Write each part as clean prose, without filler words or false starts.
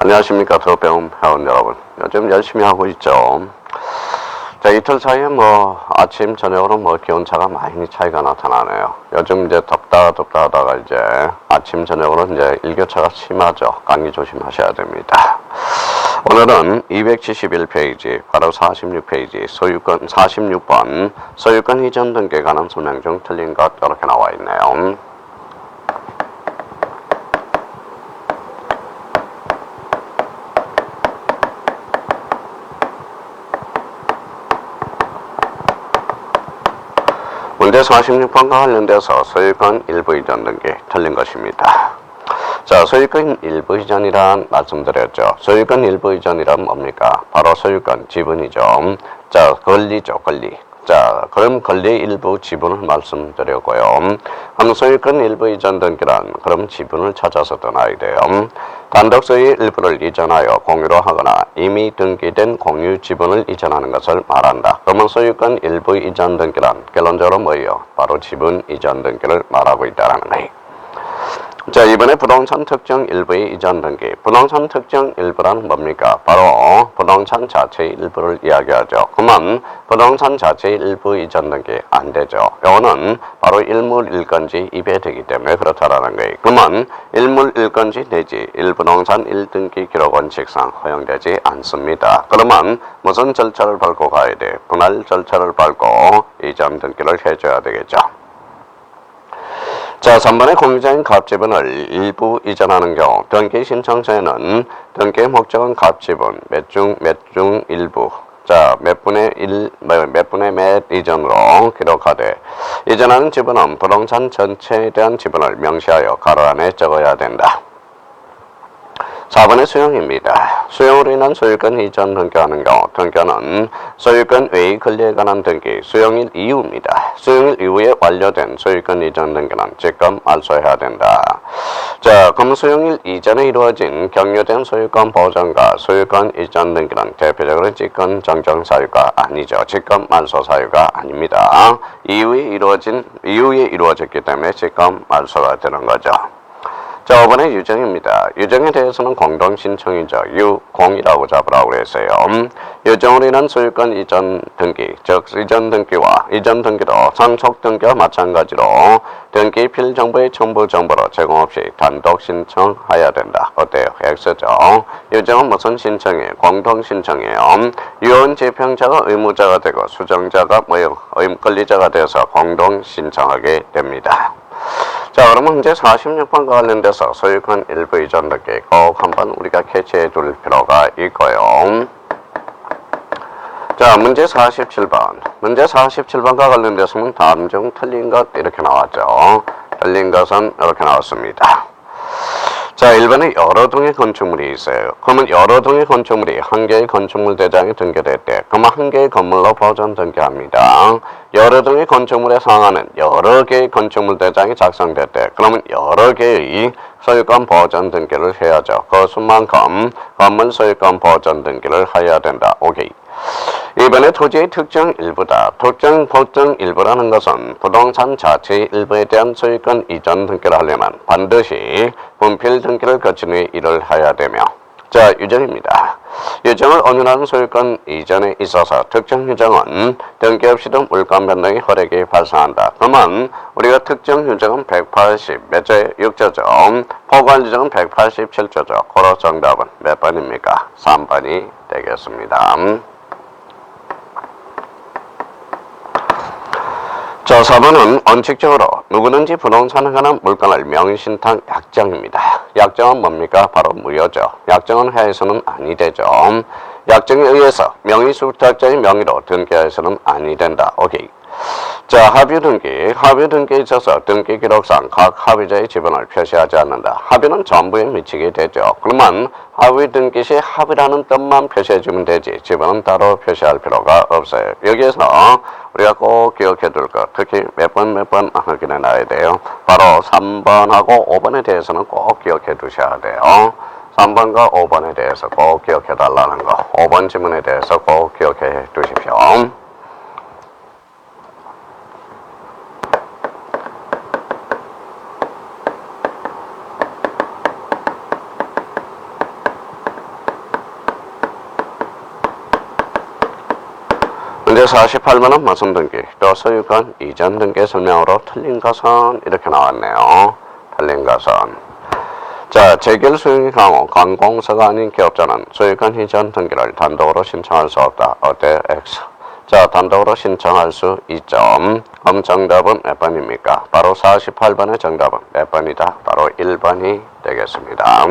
안녕하십니까. 더배움 회원 여러분. 요즘 열심히 하고 있죠. 자, 이틀 사이에 아침, 저녁으로 기온차가 많이 차이가 나타나네요. 요즘 이제 덥다 하다가 이제 아침, 저녁으로 이제 일교차가 심하죠. 감기 조심하셔야 됩니다. 오늘은 271페이지, 바로 46페이지, 소유권 46번, 소유권 이전 등기에 관한 설명 중 틀린 것, 이렇게 나와 있네요. 문제 46번과 관련돼서 소유권 일부 이전 등기 틀린 것입니다. 자, 소유권 일부 이전이란 말씀드렸죠. 소유권 일부 이전이란 뭡니까? 바로 소유권 지분이죠. 자, 권리죠, 권리. 자, 그럼 권리 일부 지분을 말씀드렸고요. 그럼 소유권 일부 이전 등기란 그럼 지분을 찾아서 떠나야 돼요. 단독 소유의 일부를 이전하여 공유로 하거나 이미 등기된 공유 지분을 이전하는 것을 말한다. 그러면 소유권 일부 이전 등기란 결론적으로 뭐예요? 바로 지분 이전 등기를 말하고 있다는 거예요. 자, 이번에 부동산 특정 일부의 이전 등기. 부동산 특정 일부란 뭡니까? 바로 부동산 자체의 일부를 이야기하죠. 그러면 부동산 자체의 일부 이전 등기 안 되죠. 이거는 바로 일물일건지 입회되기 때문에 그렇다라는 거예요. 그러면 일물일건지 내지 일부동산 1등기 기록 원칙상 허용되지 않습니다. 그러면 무슨 절차를 밟고 가야 돼? 분할 절차를 밟고 이전 등기를 해줘야 되겠죠. 자, 3번의 공유자인 갑지분을 일부 이전하는 경우 등기 신청서에는 등기의 목적은 갑지분 몇 중 일부, 자, 몇 분의 몇 이전으로 기록하되 이전하는 지분은 부동산 전체에 대한 지분을 명시하여 가로 안에 적어야 된다. 4번의 수용입니다. 수용으로 인한 소유권 이전 등기하는 경우 등기는 소유권 외의 권리에 관한 등기, 수용일 이후입니다. 수용일 이후에 완료된 소유권 이전 등기는 직권 말소해야 된다. 자, 그럼 수용일 이전에 이루어진 경료된 소유권 보전과 소유권 이전 등기는 대표적으로 직권 정정 사유가 아니죠. 직권 말소 사유가 아닙니다. 이후에 이루어졌기 때문에 직권 말소가 되는 거죠. 자, 5번의 유정입니다. 유정에 대해서는 공동신청이죠. 유공이라고 잡으라고 그랬어요. 유정으로 인한 소유권 이전 등기, 즉 이전 등기와 이전 등기도 상속 등기와 마찬가지로 등기 필정보의 첨부 정보로 제공 없이 단독 신청해야 된다. 어때요? X죠. 유정은 무슨 신청이에요? 공동신청이에요. 유언 재평자가 의무자가 되고 수정자가 권리자가 돼서 공동신청하게 됩니다. 자, 그러면 문제 46번과 관련돼서 소유권 일부 이전 등기 꼭 한번 우리가 캐치해 둘 필요가 있고요. 자, 문제 47번. 문제 47번과 관련돼서는 다음 중 틀린 것 이렇게 나왔죠. 틀린 것은 이렇게 나왔습니다. 자, 1번에 여러 동의 건축물이 있어요. 그러면 여러 동의 건축물이 한 개의 건축물 대장에 등기됐대. 그러면 한 개의 건물로 보전 등기합니다. 여러 동의 건축물에 해당하는 여러 개의 건축물 대장이 작성됐대. 그러면 여러 개의 소유권 보전 등기를 해야죠. 그 수만큼 건물 소유권 보전 등기를 해야 된다. 오케이. 이번에 토지의 특정 일부다. 특정 일부라는 것은 부동산 자체의 일부에 대한 소유권 이전 등기를 하려면 반드시 분필 등기를 거친 후에 이를 해야 되며, 자, 유정입니다. 유정을 언유하는 소유권 이전에 있어서 특정 유정은 등기 없이도 물권 변동의 허락이 발생한다. 그러면 우리가 특정 유정은 180 몇 조의 6조죠. 포괄 유정은 187조죠. 고로 정답은 몇 번입니까? 3번이 되겠습니다. 자, 4번은 원칙적으로 누구든지 부동산에 관한 물건을 명의신탁 약정입니다. 약정은 뭡니까? 바로 무효죠. 약정은 해서는 아니 되죠. 약정에 의해서 명의수탁자의 명의로 등기해서는 아니 된다. 오케이. 자, 합의등기에 있어서 등기기록상 각 합의자의 지분을 표시하지 않는다. 합의는 전부에 미치게 되죠. 그러면 합의등기 시 합의라는 뜻만 표시해주면 되지 지분은 따로 표시할 필요가 없어요. 여기에서 우리가 꼭 기억해 둘 것, 특히 몇 번 확인해 놔야 돼요. 바로 3번하고 5번에 대해서는 꼭 기억해 두셔야 돼요. 3번과 5번에 대해서 꼭 기억해 달라는 거, 5번 지문에 대해서 꼭 기억해 두십시오. 문제 48번은 무슨 등기? 또 소유권 이전 등기 설명으로 틀린 것은 이렇게 나왔네요. 틀린 것은. 자, 재결 수용이 강호, 관공서가 아닌 기업자는 소유권 이전 등기를 단독으로 신청할 수 없다. 어때? X. 자, 단독으로 신청할 수 있죠. 그럼 정답은 몇 번입니까? 바로 48번의 정답은 몇 번이다? 바로 1번이 되겠습니다.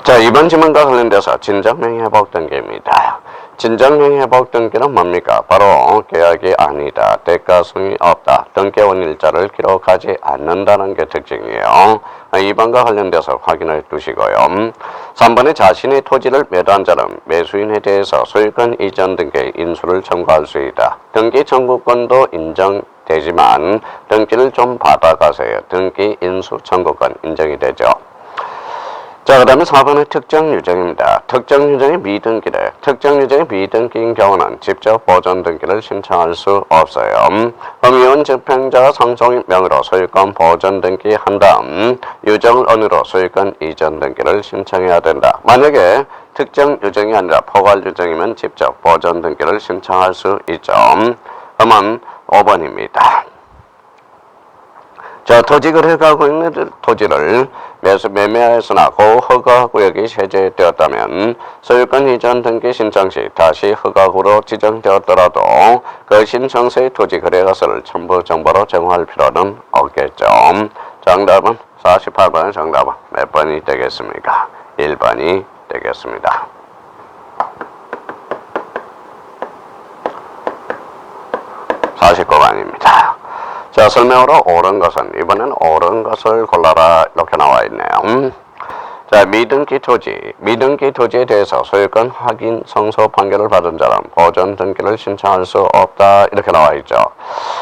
자, 이번 지문과 관련돼서 진정명의회복 등기입니다. 진정명의회복 등기는 뭡니까? 바로 계약이 아니다, 대가성이 없다, 등기원 일자를 기록하지 않는다는 게 특징이에요. 2번과 관련돼서 확인을 두시고요. 3번에 자신의 토지를 매도한 자는 매수인에 대해서 소유권 이전 등기의 인수를 청구할 수 있다. 등기 청구권도 인정되지만 등기를 좀 받아가세요. 등기 인수 청구권 인정이 되죠. 자, 그 다음에 4번은 특정 유정입니다. 특정 유정의 미등기래. 특정 유정의 미등기인 경우는 직접 보존 등기를 신청할 수 없어요. 그럼 이혼 집행자가 상속인 명의로 소유권 보존 등기 한 다음 유정을 언의로 소유권 이전 등기를 신청해야 된다. 만약에 특정 유정이 아니라 포괄 유정이면 직접 보존 등기를 신청할 수 있죠. 그러면 5번입니다. 자, 토지를 허가하고 있는 토지를 매매하였으나 그 허가구역이 해제되었다면 소유권 이전 등기 신청 시 다시 허가구로 지정되었더라도 그 신청서의 토지 거래가서를 첨부 정보로 제공할 필요는 없겠죠. 정답은 48번의 정답은 몇 번이 되겠습니까? 1번이 되겠습니다. 49번입니다. 자, 설명으로 옳은 것은, 이번엔 옳은 것을 골라라 이렇게 나와 있네요. 자, 미등기 토지에 대해서 소유권 확인 성소 판결을 받은 자는 보존 등기를 신청할 수 없다 이렇게 나와 있죠.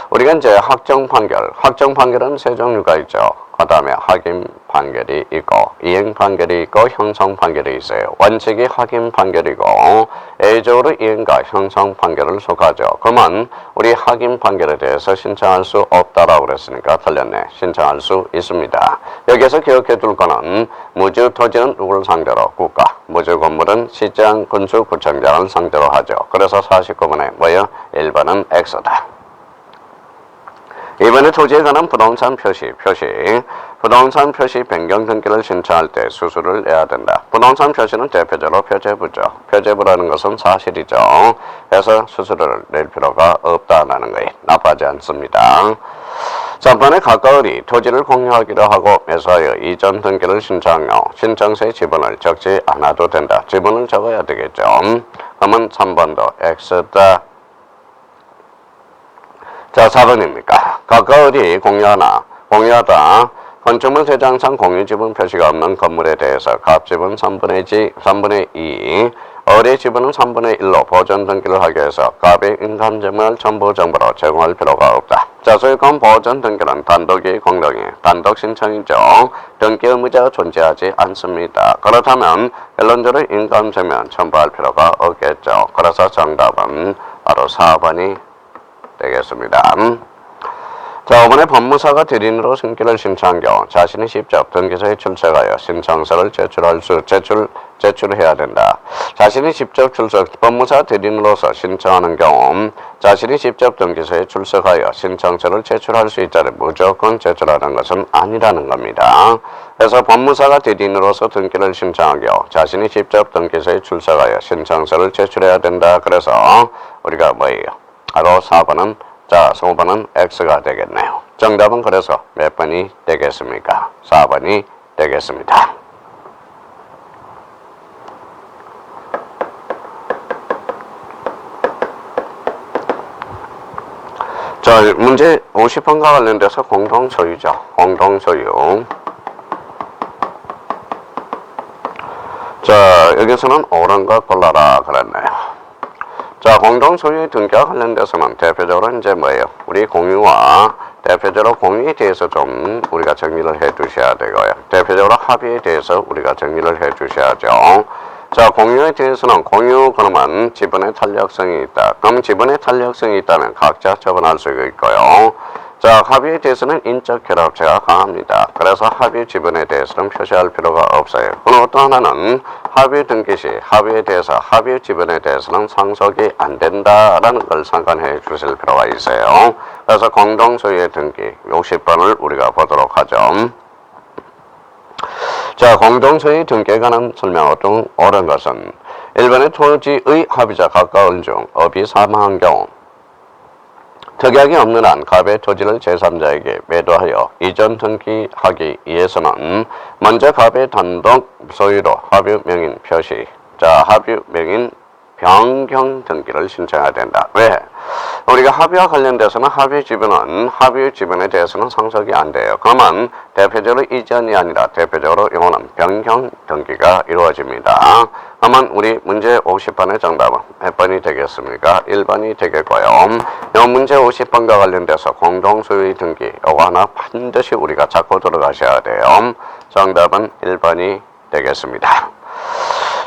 우리가 이제 확정 판결은 세 종류가 있죠. 그 다음에 확인 판결이 있고 이행 판결이 있고 형성 판결이 있어요. 원칙이 확인 판결이고 A적으로 이행과 형성 판결을 속하죠. 그러면 우리 확인 판결에 대해서 신청할 수 없다라고 그랬으니까 틀렸네. 신청할 수 있습니다. 여기에서 기억해 둘 거는 무주 토지는 누구를 상대로? 국가. 무주 건물은 시장 군수구청장을 상대로 하죠. 그래서 49번에 뭐예요? 1번은 X다. 이번에 토지에 관한 부동산 표시. 부동산 표시 변경 등기를 신청할 때 수수료를 내야 된다. 부동산 표시는 대표적으로 표제부죠. 표제부라는 것은 사실이죠. 그래서 수수료를 낼 필요가 없다는 거예요. 나빠지 않습니다. 3번에 가까우리 토지를 공유하기로 하고 매수하여 이전 등기를 신청하며 신청서에 지분을 적지 않아도 된다. 지분을 적어야 되겠죠. 그러면 3번도 X다. 자, 4번입니까? 가까우리 공유하다. 건축물 세장상 공유지분 표시가 없는 건물에 대해서 갑지분 3분의 2, 어리 지분은 3분의 1로 보존 등기를 하기 위해서 갑의 인감증을 첨부 정보로 제공할 필요가 없다. 자, 소유권 보존 등기는 단독이 공동이 단독 신청이죠. 등기 의무자가 존재하지 않습니다. 그렇다면 결론적으로 인감증명 첨부할 필요가 없겠죠. 그래서 정답은 바로 4번이 되겠습니다. 자, 5번에 법무사가 대리인으로 승계를 신청한 경우 자신이 직접 등기소에 출석하여 신청서를 제출해야 된다. 자신이 직접 법무사 대리인으로서 신청하는 경우 자신이 직접 등기소에 출석하여 신청서를 제출할 수 있자를 무조건 제출하는 것은 아니라는 겁니다. 그래서 법무사가 대리인으로서 등기를 신청한 경우 자신이 직접 등기소에 출석하여 신청서를 제출해야 된다. 그래서 우리가 뭐예요? 바로 4번은 5번은 X가 되겠네요. 정답은 그래서 몇 번이 되겠습니까? 4번이 되겠습니다. 자, 문제 50번과 관련돼서 공동소유죠. 공동소유. 자, 여기서는 옳은 것 골라라 그랬네요. 자, 공동소유의 등기와 관련돼서는 대표적으로 이제 뭐예요? 우리 공유와 대표적으로 공유에 대해서 좀 우리가 정리를 해 두셔야 되고요. 대표적으로 합의에 대해서 우리가 정리를 해 주셔야죠. 자, 공유에 대해서는 공유 그러면 지분의 탄력성이 있다. 그럼 지분의 탄력성이 있다면 각자 처분할 수 있고요. 자, 합의에 대해서는 인적 결합체가 강합니다. 그래서 합의 지분에 대해서는 표시할 필요가 없어요. 그럼 또 하나는 합의 등기 시 합의에 대해서 합의 지분에 대해서는 상속이 안 된다라는 걸 상관해 주실 필요가 있어요. 그래서 공동 소유의 등기 60번을 우리가 보도록 하죠. 자, 공동 소유 등기에 관한 설명을 좀 옳은 것은 1번의 토지의 합의자 가까운 중 업이 사망한 경우 특약이 없는 한 갑의 토지를 제3자에게 매도하여 이전 등기하기 위해서는 먼저 갑의 단독 소유로 합의 명인 표시, 자, 합의 명인 변경 등기를 신청해야 된다. 왜? 우리가 합의와 관련돼서는 합의 지분에 대해서는 상속이 안 돼요. 그러면 대표적으로 이전이 아니라 대표적으로 이거는 변경 등기가 이루어집니다. 그러면 우리 문제 50번의 정답은 몇 번이 되겠습니까? 1번이 되겠고요. 이 문제 50번과 관련돼서 공동소유의 등기 이거 하나 반드시 우리가 잡고 들어가셔야 돼요. 정답은 1번이 되겠습니다.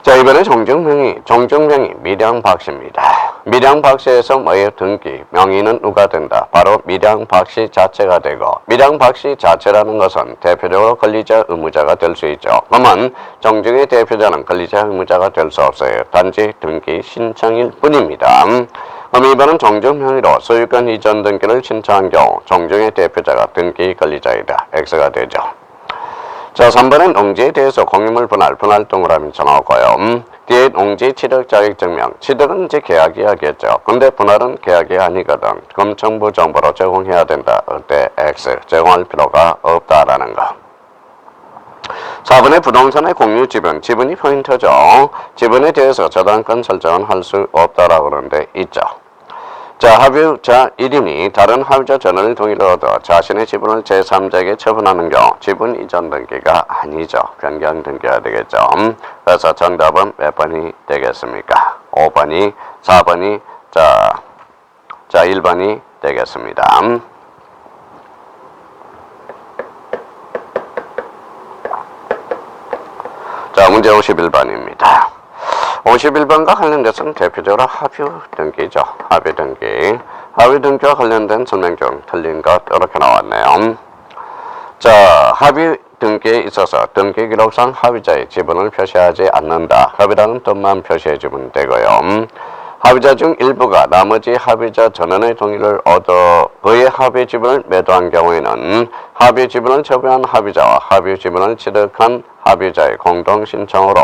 자, 이번에 정정명의 밀양박씨입니다. 밀양박씨에서 뭐예요? 등기, 명의는 누가 된다? 바로 밀양박씨 자체가 되고, 밀양박씨 자체라는 것은 대표적으로 권리자 의무자가 될 수 있죠. 그러면 정정의 대표자는 권리자 의무자가 될 수 없어요. 단지 등기 신청일 뿐입니다. 그럼 이번은 정정명의로 소유권 이전 등기를 신청한 경우 정정의 대표자가 등기 권리자이다. X가 되죠. 자, 3번은 농지에 대해서 공유물 분할 동그라미 쳐놓고요. 뒤에 농지 취득 자격 증명. 취득은 이제 계약이 하겠죠. 근데 분할은 계약이 아니거든. 그럼 정부 정보로 제공해야 된다. 어때? X. 제공할 필요가 없다라는 거. 4번의 부동산의 공유 지분이 포인트죠. 지분에 대해서 저당권 설정은 할 수 없다라고 그러는데 있죠. 자, 합의자 1인이 다른 합의자 전원의 동의를 얻어 자신의 지분을 제3자에게 처분하는 경우 지분 이전 등기가 아니죠. 변경 등기가 되겠죠. 그래서 정답은 몇 번이 되겠습니까? 5번이, 4번이, 자 1번이 되겠습니다. 자, 문제 51번입니다. 51번과 관련돼서는 대표적으로 합의 등기죠. 합의 등기와 관련된 설명 중 틀린 것 이렇게 나왔네요. 자, 합의 등기에 있어서 등기 기록상 합의자의 지분을 표시하지 않는다. 합의라는 뜻만 표시해주면 되고요. 합의자 중 일부가 나머지 합의자 전원의 동의를 얻어 그의 합의 지분을 매도한 경우에는 합의 지분을 처분한 합의자와 합의 지분을 취득한 합의자의 공동 신청으로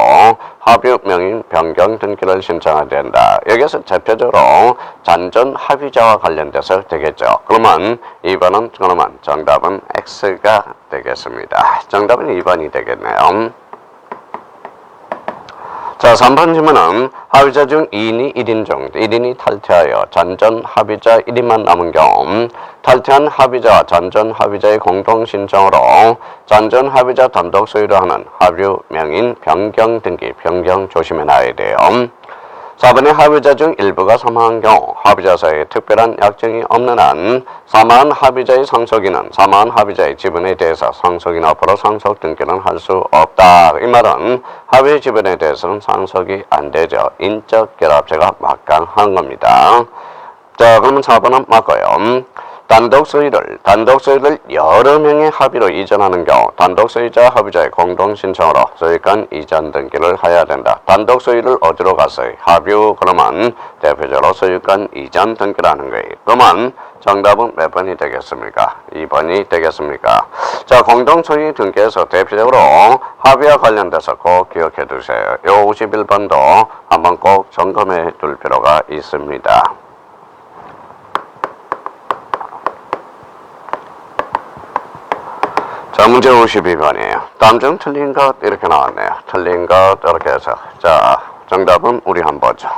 합의 명인 변경 등기를 신청해야 된다. 여기서 대표적으로 잔존 합의자와 관련돼서 되겠죠. 그러면 2번은 정답은 X가 되겠습니다. 정답은 2번이 되겠네요. 자, 3번 질문은 합의자 중 2인이 1인이 탈퇴하여 잔존 합의자 1인만 남은 경우 탈퇴한 합의자와 잔존 합의자의 공동 신청으로 잔존 합의자 단독 소유로 하는 합의 명인 변경 등기 변경 조심해 놔야 돼요. 4번의 합의자 중 일부가 사망한 경우 합의자 사이에 특별한 약정이 없는 한 사망한 합의자의 상속인은 사망한 합의자의 지분에 대해서 상속인 앞으로 상속 등기는 할 수 없다. 이 말은 합의 지분에 대해서는 상속이 안 되죠. 인적 결합체가 막강한 겁니다. 자, 그러면 4번은 맞고요. 단독 소유를 여러 명의 합의로 이전하는 경우 단독 소유자 합의자의 공동 신청으로 소유권 이전 등기를 해야 된다. 단독 소유를 어디로 갔어요? 합의. 그러면 대표적으로 소유권 이전 등기라는 거예요. 그러면 정답은 몇 번이 되겠습니까? 2번이 되겠습니까? 자, 공동 소유 등기에서 대표적으로 합의와 관련돼서 꼭 기억해 두세요. 요 51번도 한번 꼭 점검해 둘 필요가 있습니다. 자, 문제 52번이에요. 다음 중 틀린 것 이렇게 나왔네요. 틀린 것 이렇게 해서 자, 정답은 우리 한번 보죠.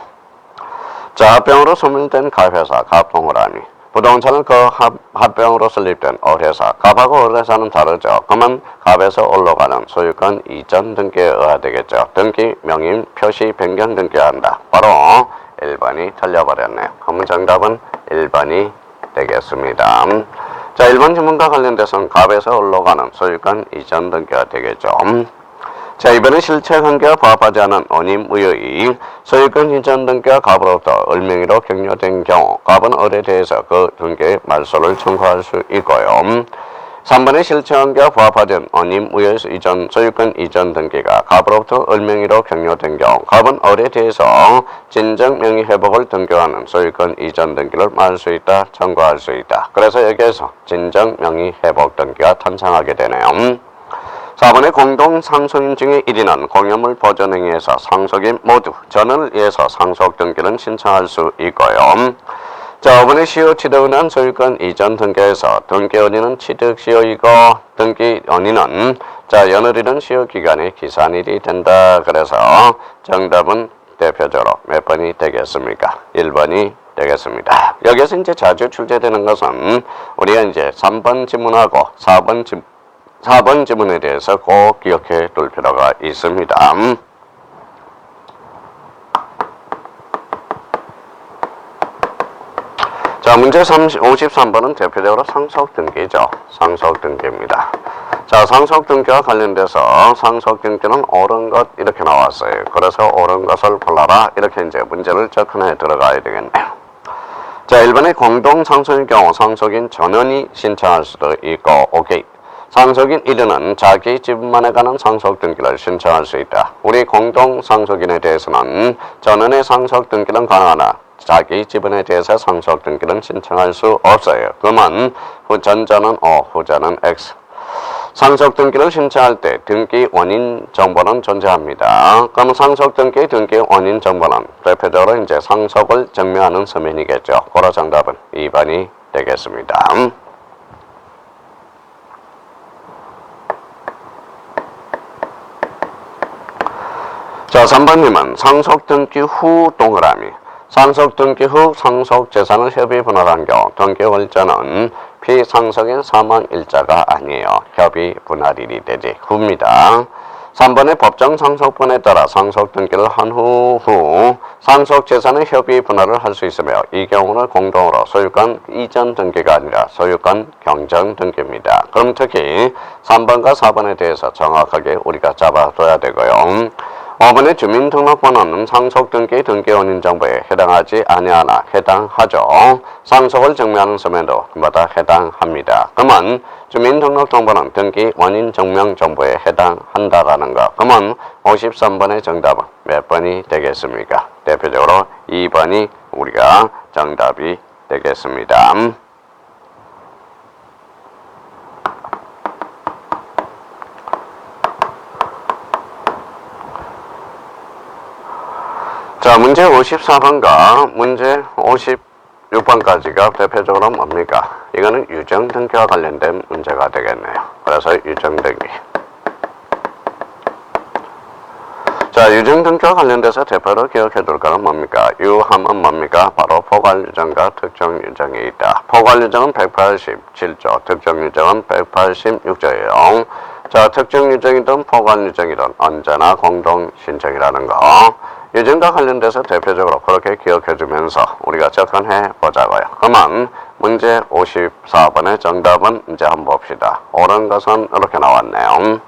자, 합병으로 소멸된 갑회사 갑동그라미 부동산은 그 합병으로 설립된 어회사 갑하고 어회사는 다르죠. 그러면 갑에서 올라가는 소유권 이전 등기에 의해야 되겠죠. 등기 명인 표시 변경 등기한다. 바로 1번이 틀려버렸네요. 그러면 정답은 1번이 되겠습니다. 자, 1번 질문과 관련돼서는 갑에서 올라가는 소유권 이전 등기가 되겠죠. 자, 이번에 실체 관계와 부합하지 않은 원인무효의 소유권 이전 등기가 갑으로부터 을명의로 격려된 경우 갑은 을에 대해서 그 등기의 말소를 청구할 수 있고요. 3번의 실체 관계와 부합하지 않은 원인무효의 이전 소유권 이전 등기가 갑으로부터 을명의로 격려된 경우 갑은 을에 대해서 진정 명의 회복을 등기하는 소유권 이전 등기를 말 수 있다, 청구할 수 있다. 그래서 여기에서 진정 명의 회복 등기가 탄생하게 되네요. 4번의 공동 상속인 중에 1인은 공유물 보존행위에서 상속인 모두 전원을 위해서 상속 등기를 신청할 수 있고요. 자, 5번의 시효 취득은 소유권 이전 등기에서 등기 원인은 취득 시효이고 등기 원인은 자, 연을이는 시효 기간의 기산일이 된다. 그래서 정답은 대표적으로 몇 번이 되겠습니까? 1번이 되겠습니다. 여기서 이제 자주 출제되는 것은 우리가 이제 3번 지문하고 4번 지문에 대해서 꼭 기억해 둘 필요가 있습니다. 자, 문제 53번은 대표적으로 상속등기죠. 상속등기입니다. 자, 상속등기와 관련돼서 상속등기는 옳은 것 이렇게 나왔어요. 그래서 옳은 것을 골라라 이렇게 이제 문제를 접근해 들어가야 되겠네요. 자, 1번의 공동상속인 경우 상속인 전원이 신청할 수도 있고 오케이. 상속인 1인은 자기 지분만에 관한 상속등기를 신청할 수 있다. 우리 공동상속인에 대해서는 전원의 상속등기는 가능하나 자기 지분에 대해서 상속등기는 신청할 수 없어요. 그러면 전자는 O, 후자는 X. 상속등기를 신청할 때 등기 원인 정보는 존재합니다. 그럼 상속등기 등기 원인 정보는 대표적으로 이제 상속을 증명하는 서면이겠죠. 그러 정답은 2번이 되겠습니다. 자, 3번님은 상속등기 후 동그라미. 상속등기 후 상속재산을 협의 분할한 경우 등기월자는 피상속인 사망일자가 아니에요. 협의 분할일이 되지 후입니다. 3번의 법정 상속분에 따라 상속등기를 한 후 상속재산의 협의 분할을 할 수 있으며 이 경우는 공동으로 소유권 이전 등기가 아니라 소유권 경정 등기입니다. 그럼 특히 3번과 4번에 대해서 정확하게 우리가 잡아둬야 되고요. 5번의 주민등록번호는 상속등기 등기원인 정보에 해당하지 아니하나 해당하죠. 상속을 증명하는 서면도 마다 해당합니다. 그러면 주민등록정보는 등기원인 증명 정보에 해당한다라는 거. 그러면 53번의 정답은 몇 번이 되겠습니까? 대표적으로 2번이 우리가 정답이 되겠습니다. 자, 문제 54번과 문제 56번까지가 대표적으로 뭡니까? 이거는 유정등기와 관련된 문제가 되겠네요. 그래서 유정등기. 자, 유정등기와 관련돼서 대표로 기억해 둘 거는 뭡니까? 유하면 뭡니까? 바로 포괄유정과 특정유정이 있다. 포괄유정은 187조, 특정유정은 186조예요. 자, 특정유정이든 포괄유정이든 언제나 공동신청이라는 거. 유정과 관련돼서 대표적으로 그렇게 기억해주면서 우리가 접근해 보자고요. 그러면 문제 54번의 정답은 이제 한번 봅시다. 옳은 것은 이렇게 나왔네요.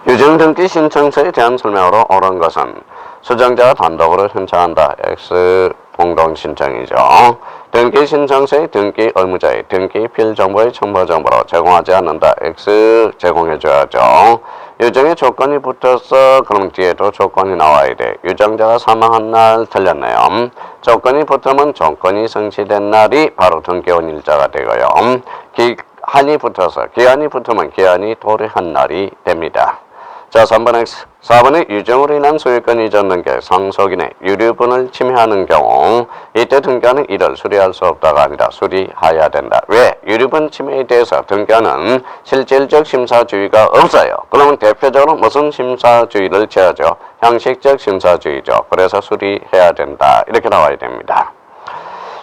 유정등기 신청서에 대한 설명으로 옳은 것은 수정자가 단독으로 신청한다. X 공동신청이죠. 등기 신청서의 등기 의무자의 등기 필정보의 첨부 정보로 제공하지 않는다. X 제공해줘야죠. 유정의 조건이 붙었어. 그럼 뒤에도 조건이 나와야 돼. 유정자가 사망한 날 틀렸네요. 조건이 붙으면 조건이 성취된 날이 바로 등기원일자가 되고요. 기한이 붙어서 기한이 붙으면 기한이 도래한 날이 됩니다. 자, 3번 X. 4번의 유정으로 인한 소유권 이전 등기 상속인의 유류분을 침해하는 경우 이때 등기하는 이를 수리할 수 없다가 아니라 수리해야 된다. 왜? 유류분 침해에 대해서 등기하는 실질적 심사주의가 없어요. 그러면 대표적으로 무슨 심사주의를 취하죠? 형식적 심사주의죠. 그래서 수리해야 된다. 이렇게 나와야 됩니다.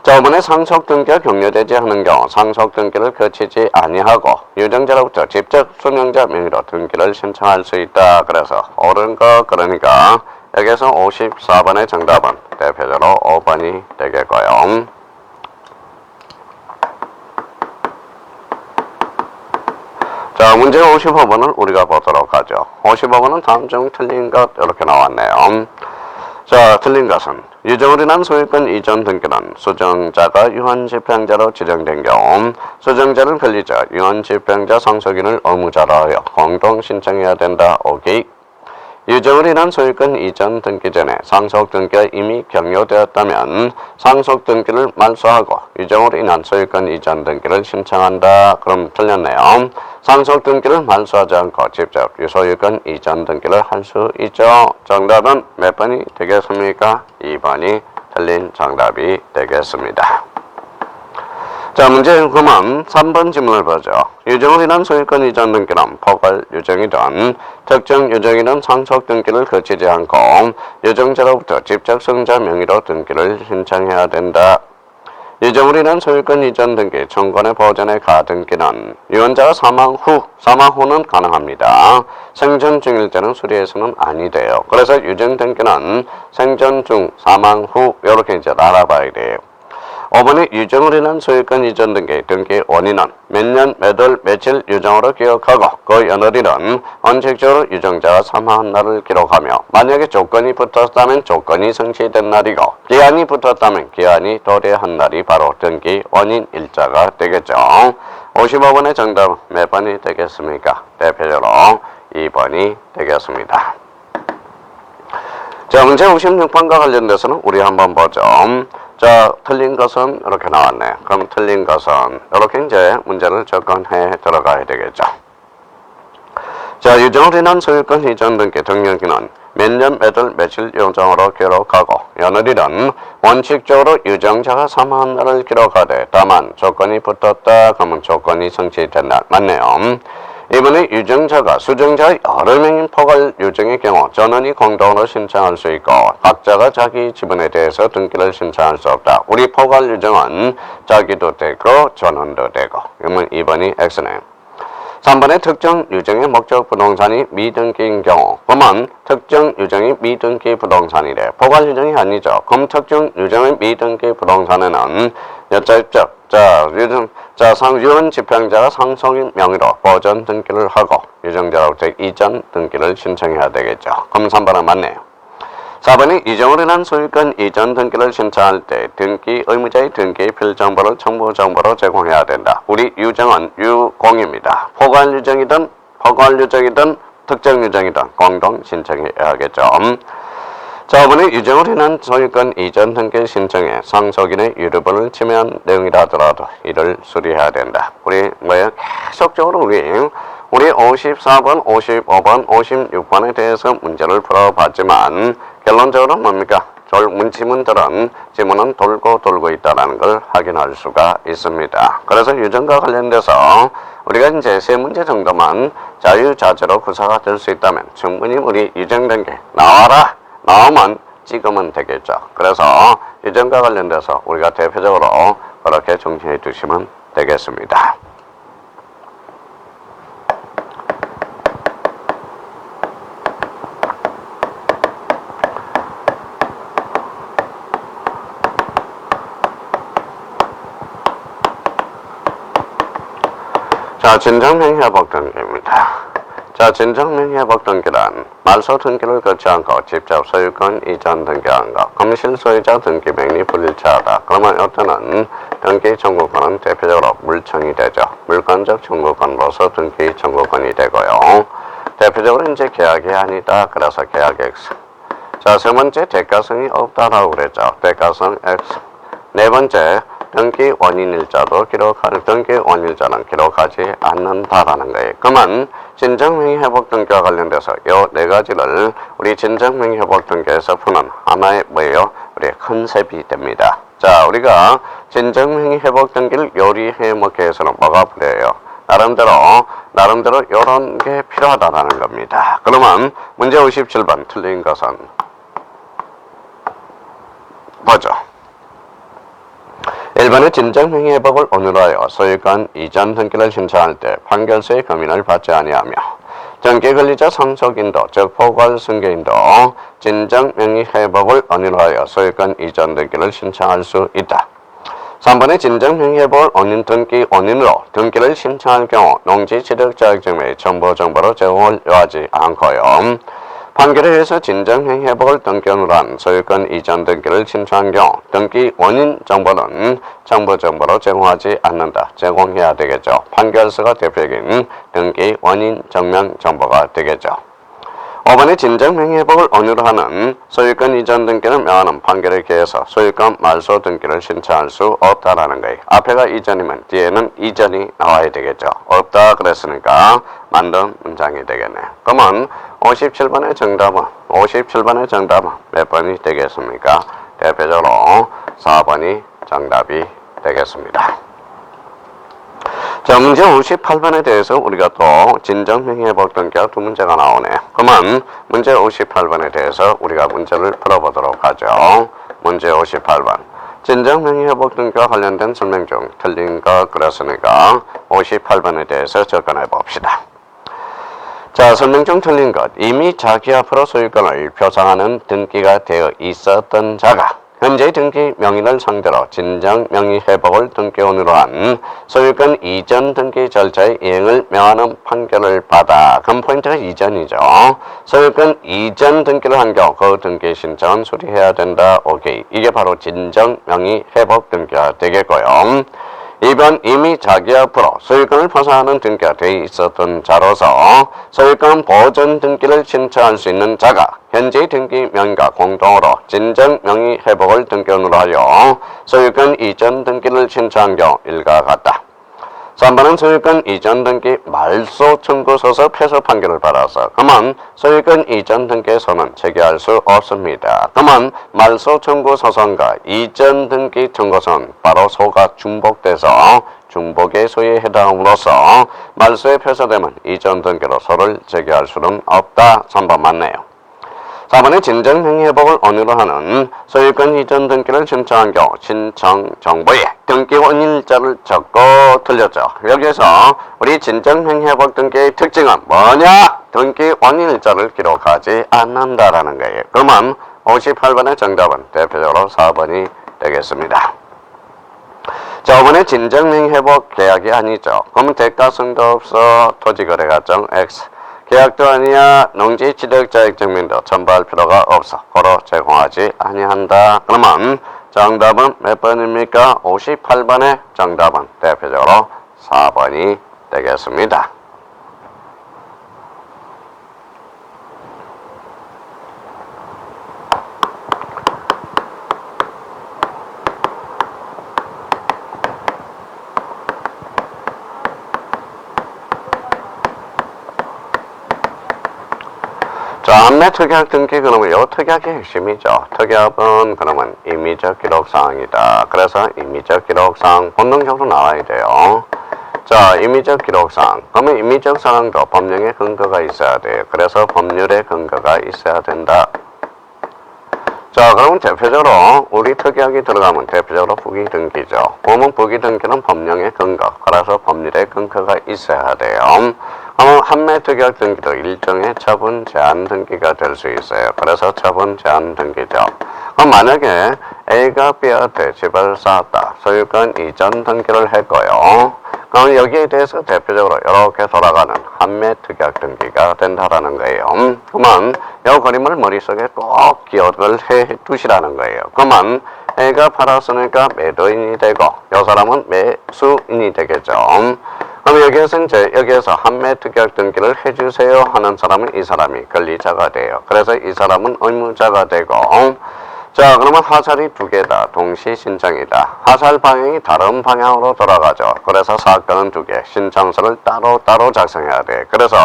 자, 5번에 상속등기가 격려되지 않은 경우 상속등기를 거치지 아니하고 유정자로부터 직접 수명자 명의로 등기를 신청할 수 있다. 그래서 옳은 거 그러니까 여기서 54번의 정답은 대표적으로 5번이 되겠고요. 자, 문제 55번을 우리가 보도록 하죠. 55번은 다음 중 틀린 것 이렇게 나왔네요. 자, 틀린 것은 유정을 인한 소유권 이전 등기는 수정자가 유한집행자로 지정된 경우 수정자를 권리자, 유한집행자 상속인을 의무자로 하여 공동 신청해야 된다. 오케이. 유정을 인한 소유권 이전 등기 전에 상속 등기가 이미 경료되었다면 상속 등기를 말소하고 유정으로 인한 소유권 이전 등기를 신청한다. 그럼 틀렸네요. 상속 등기를 말소하지 않고 직접 유소유권 이전 등기를 할 수 있죠. 정답은 몇 번이 되겠습니까? 2번이 틀린 정답이 되겠습니다. 자, 문제 그만 3번 질문을 보죠. 유정을 인한 소유권 이전 등기는 포괄 유정이든 특정 유정이든 상속 등기를 거치지 않고 유정자로부터 직접 승자 명의로 등기를 신청해야 된다. 유정을 인한 소유권 이전 등기 청구권의 보전의 가등기는 유언자가 사망 후는 가능합니다. 생전 중일 때는 수리해서는 아니 돼요. 그래서 유정 등기는 생전 중, 사망 후 이렇게 이제 알아봐야 돼요. 5번의 유정을 인한 소유권 이전 등기 원인은 몇 년, 몇 월, 며칠 유정으로 기억하고 그 연월일은 원칙적으로 유정자가 사망한 날을 기록하며 만약에 조건이 붙었다면 조건이 성취된 날이고 기한이 붙었다면 기한이 도래한 날이 바로 등기 원인 일자가 되겠죠. 55번의 정답은 몇 번이 되겠습니까? 대표적으로 2번이 되겠습니다. 자, 문제 56번과 관련돼서는 우리 한번 보죠. 자, 틀린 것은 이렇게 나왔네. 그럼 틀린 것은 이렇게 이제 문제를 접근해 들어가야 되겠죠. 자, 유정을 인한 소유권 이전 등기 등기는 몇 년, 몇 월, 며칠 유정으로 기록하고 연월일은 원칙적으로 유정자가 사망한 날을 기록하되 다만 조건이 붙었다 그러면 조건이 성취된 날 맞네요. 이번에 유정자가 수정자 여러 명인 포괄 유정의 경우 전원이 공동으로 신청할 수 있고 각자가 자기 지분에 대해서 등기를 신청할 수 없다. 우리 포괄 유정은 자기도 되고 전원도 되고 그러면 2번이 X네요. 3번의 특정 유정의 목적 부동산이 미등기인 경우 그러면 특정 유정이 미등기 부동산이래. 포괄 유정이 아니죠. 그럼 특정 유정의 미등기 부동산에는 유언 집행자가 상속인 명의로 보전 등기를 하고 유정자로부터 이전 등기를 신청해야 되겠죠. 그럼 3번은 맞네요. 4번이 유정을 인한 소유권 이전 등기를 신청할 때 등기 의무자의 등기 필정보를 첨부 정보로 제공해야 된다. 우리 유정은 유공입니다. 포괄 유정이든 특정 유정이든 공동 신청해야겠죠. 자, 5번에 유정을 인한 소유권 이전 등기 신청에 상속인의 유류분을 침해한 내용이라 하더라도 이를 수리해야 된다. 우리 계속적으로 우리 54번, 55번, 56번에 대해서 문제를 풀어봤지만 결론적으로 뭡니까? 지문은 돌고 있다는 걸 확인할 수가 있습니다. 그래서 유정과 관련돼서 우리가 이제 세 문제 정도만 자유자재로 구사가 될 수 있다면 충분히 우리 유정 등기 나오면 찍으면 되겠죠. 그래서 유정과 관련돼서 우리가 대표적으로 그렇게 정리해 두시면 되겠습니다. 자, 진정명의회복 등기입니다. 자, 진정명의회복 등기란 말소 등기를 거치 않고 직접 소유권 이전 등기한 것, 검실 소유자 등기 명의 불일치하다. 그러면 이때는 등기 청구권은 대표적으로 물청이 되죠. 물권적 청구권으로서 등기 청구권이 되고요. 대표적으로 이제 계약이 아니다. 그래서 계약 X. 자, 세 번째 대가성이 없다라고 그랬죠. 대가성 X. 네 번째 등기 원인일자도 등기 원인일자는 기록하지 않는다라는 거예요. 그러면 진정명의회복 등기와 관련돼서 이 네 가지를 우리 진정명의회복 등기에서 푸는 하나의 뭐예요? 우리 컨셉이 됩니다. 자, 우리가 진정명의회복 등기를 요리해 먹기 위해서는 뭐가 필요해요? 나름대로 이런 게 필요하다라는 겁니다. 그러면 문제 57번 틀린 것은 뭐죠? 1번의 진정명의회복을 온유하여 소유권 이전 등기를 신청할 때 판결서의 검인을 받지 아니하며 등기 권리자 상속인도 즉 포괄 승계인도 진정명의회복을 온유하여 소유권 이전 등기를 신청할 수 있다. 3번의 진정명예볼 원인 등기 원인으로 등기를 신청할 경우 농지취득자격증 및 첨부정보로 제공을 요하지 않고요. 판결에 의해서 진정행위회복을 등기원으로 한 소유권 이전 등기를 신청한 경우 등기 원인 정보는 첨부정보로 제공하지 않는다. 제공해야 되겠죠. 판결서가 대표적인 등기 원인 증명 정보가 되겠죠. 5번의 진정행위회복을 원유로 하는 소유권 이전 등기는 명하는 판결에 기해서 소유권 말소 등기를 신청할 수 없다라는 거예요. 앞에가 이전이면 뒤에는 이전이 나와야 되겠죠. 없다 그랬으니까 만든 문장이 되겠네요. 그러면 57번의 정답은 몇 번이 되겠습니까? 대표적으로 4번이 정답이 되겠습니다. 자, 문제 58번에 대해서 우리가 또 진정명예회복 등기가 두 문제가 나오네요. 그러면 문제 58번에 대해서 우리가 문제를 풀어보도록 하죠. 문제 58번. 진정명예회복 등기와 관련된 설명 중 틀린 거 그랬으니까 58번에 대해서 접근해 봅시다. 자, 설명 중 틀린 것. 이미 자기 앞으로 소유권을 표상하는 등기가 되어 있었던 자가 현재 등기 명의를 상대로 진정 명의 회복을 등기원으로 한 소유권 이전 등기 절차의 이행을 명하는 판결을 받아. 그럼 포인트가 이전이죠. 소유권 이전 등기를 한 경우 그 등기 신청은 수리해야 된다. 오케이. 이게 바로 진정 명의 회복 등기가 되겠고요. 2번 이미 자기 앞으로 소유권을 포상하는 등기가 되어 있었던 자로서 소유권 보존 등기를 신청할 수 있는 자가 현재 등기 명의가 공동으로 진정 명의 회복을 등기원으로 하여 소유권 이전 등기를 신청한 경우 일과 같다. 3번은 소유권 이전 등기 말소 청구서서 패소 판결을 받아서 그러면 소유권 이전 등기에서는 제기할 수 없습니다. 그러면 말소 청구서선과 이전 등기 청구서는 바로 소가 중복돼서 중복의 소에 해당함으로써 말소에 패소되면 이전 등기로 소를 제기할 수는 없다. 3번 맞네요. 4번의 진정명예회복을 원유로 하는 소유권 이전 등기를 신청한 경우 신청 정보에 등기 원인일자를 적고 틀렸죠. 여기에서 우리 진정명예회복 등기의 특징은 뭐냐? 등기 원인일자를 기록하지 않는다라는 거예요. 그러면 58번의 정답은 대표적으로 4번이 되겠습니다. 자, 5번의 진정명예회복 계약이 아니죠. 그러면 대가성도 없어 토지거래가정 X. 계약도 아니야 농지취득자격증명도 첨부할 필요가 없어. 고로 제공하지 아니한다. 그러면 정답은 몇 번입니까? 58번의 정답은 대표적으로 4번이 되겠습니다. 자, 한매 특약 등기 그러면 요 특약의 핵심이죠. 특약은 그러면 임의적 기록사항이다. 그래서 임의적 기록사항 본능적으로 나와야 돼요. 자, 임의적 기록사항. 그러면 임의적 사항도 법령의 근거가 있어야 돼요. 그래서 법률의 근거가 있어야 된다. 자, 그러면 대표적으로 우리 특약이 들어가면 대표적으로 부기등기죠. 보면 부기등기는 법령의 근거, 그래서 법률의 근거가 있어야 돼요. 그러면 한매 특약 등기도 일종의 처분 제한 등기가 될 수 있어요. 그래서 처분 제한 등기죠. 그럼 만약에 A가 B한테 집을 쌓았다. 소유권 이전 등기를 했고요. 그럼 여기에 대해서 대표적으로 이렇게 돌아가는 한매 특약 등기가 된다라는 거예요. 그러면 이 그림을 머릿속에 꼭 기억을 해 두시라는 거예요. 그러면 A가 팔았으니까 매도인이 되고 이 사람은 매수인이 되겠죠. 그럼 여기에서 한매 특약 등기를 해주세요 하는 사람은 이 사람이 권리자가 돼요. 그래서 이 사람은 의무자가 되고 자, 그러면 하살이 두 개다. 동시 신청이다. 하살 방향이 다른 방향으로 돌아가죠. 그래서 사건은 두 개. 신청서를 따로 작성해야 돼. 그래서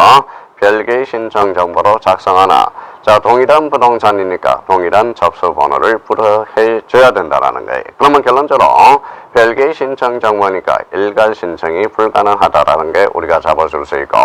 별개의 신청 정보로 작성하나. 자, 동일한 부동산이니까 동일한 접수 번호를 불어해 줘야 된다라는 거예요. 그러면 결론적으로 별개의 신청 정보니까 일괄 신청이 불가능하다라는 게 우리가 잡아줄 수 있고